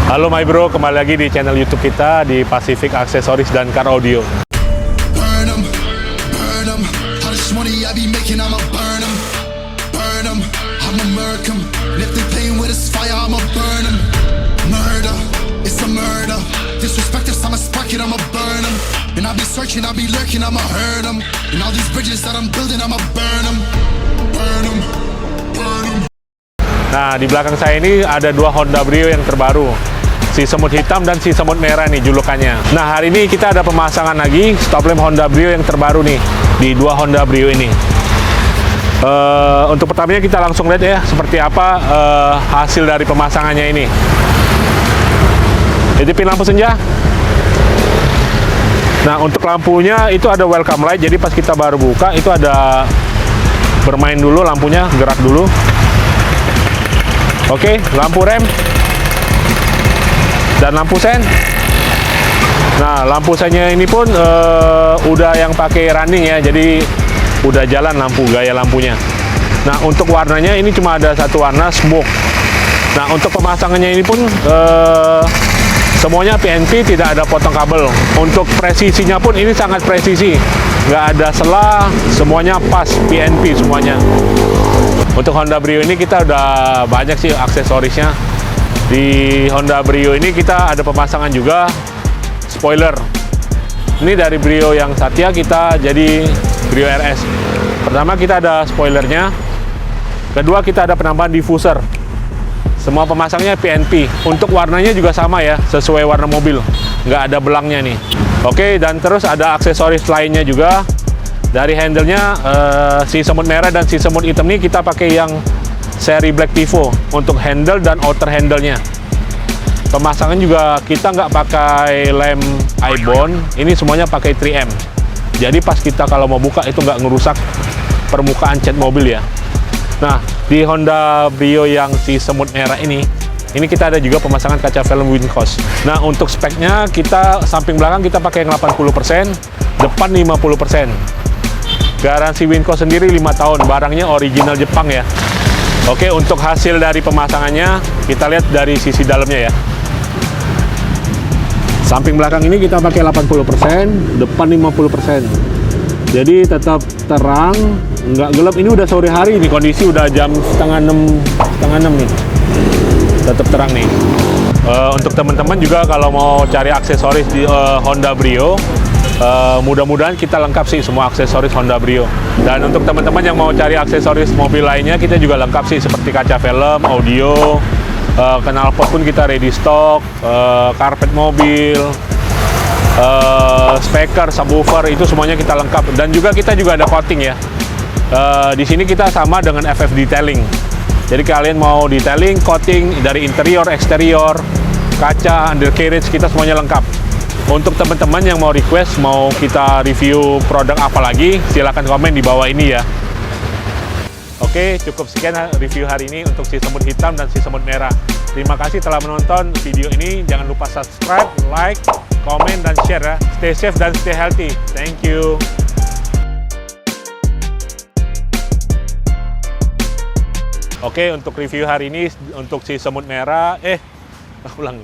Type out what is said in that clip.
Halo my bro, kembali lagi di channel YouTube kita di Pacific Accessories dan Car Audio. Nah, di belakang saya ini ada dua Honda Brio yang terbaru, si semut hitam dan si semut merah nih julukannya. Nah, hari ini kita ada pemasangan lagi stop lamp Honda Brio yang terbaru nih di dua Honda Brio ini. Untuk pertamanya kita langsung lihat ya seperti apa hasil dari pemasangannya ini. Hidupin lampu senja. Nah, untuk lampunya itu ada welcome light, jadi pas kita baru buka itu ada bermain dulu lampunya, gerak dulu. Oke, lampu rem dan lampu sen. Nah, lampu sennya ini pun udah yang pakai running ya, jadi udah jalan lampu gaya lampunya. Nah, untuk warnanya ini cuma ada satu warna, smoke. Nah, untuk pemasangannya ini pun semuanya PNP, tidak ada potong kabel. Untuk presisinya pun ini sangat presisi, nggak ada selah, semuanya pas PNP semuanya. Untuk Honda Brio ini kita udah banyak sih aksesorisnya. Di Honda Brio ini kita ada pemasangan juga spoiler. Ini dari Brio yang Satya kita jadi Brio RS. Pertama kita ada spoilernya. Kedua kita ada penambahan diffuser. Semua pemasangnya PNP. Untuk warnanya juga sama ya, sesuai warna mobil. Nggak ada belangnya nih. Oke, dan terus ada aksesoris lainnya juga. Dari handle-nya si semut merah dan si semut hitam ini kita pakai yang seri Black Pivo untuk handle dan outer handle-nya. Pemasangan juga kita nggak pakai lem iBond, ini semuanya pakai 3M. Jadi pas kita kalau mau buka itu nggak ngerusak permukaan cat mobil ya. Nah, di Honda Brio yang si semut merah ini kita ada juga pemasangan kaca film Wincos. Nah, untuk speknya kita samping belakang kita pakai yang 80%, depan 50%. Garansi Wincos sendiri 5 tahun, barangnya original Jepang ya. Oke, untuk hasil dari pemasangannya kita lihat dari sisi dalamnya ya. Samping belakang ini kita pakai 80%, depan 50%. Jadi tetap terang, nggak gelap. Ini udah sore hari nih, kondisi udah jam setengah 6 nih. Tetap terang nih. Untuk teman-teman juga kalau mau cari aksesoris di Honda Brio, mudah-mudahan kita lengkap sih semua aksesoris Honda Brio. Dan untuk teman-teman yang mau cari aksesoris mobil lainnya, kita juga lengkap sih seperti kaca film, audio, knalpot pun kita ready stock, karpet mobil, speaker, subwoofer, itu semuanya kita lengkap. Dan juga kita juga ada coating ya. Di sini kita sama dengan FF Detailing. Jadi kalian mau detailing, coating dari interior, eksterior, kaca, undercarriage, kita semuanya lengkap. Untuk teman-teman yang mau request, mau kita review produk apa lagi, silahkan komen di bawah ini ya. Oke, cukup sekian review hari ini untuk si semut hitam dan si semut merah. Terima kasih telah menonton video ini. Jangan lupa subscribe, like, komen, dan share ya. Stay safe dan stay healthy. Thank you. Oke, untuk review hari ini untuk si semut merah, ulang.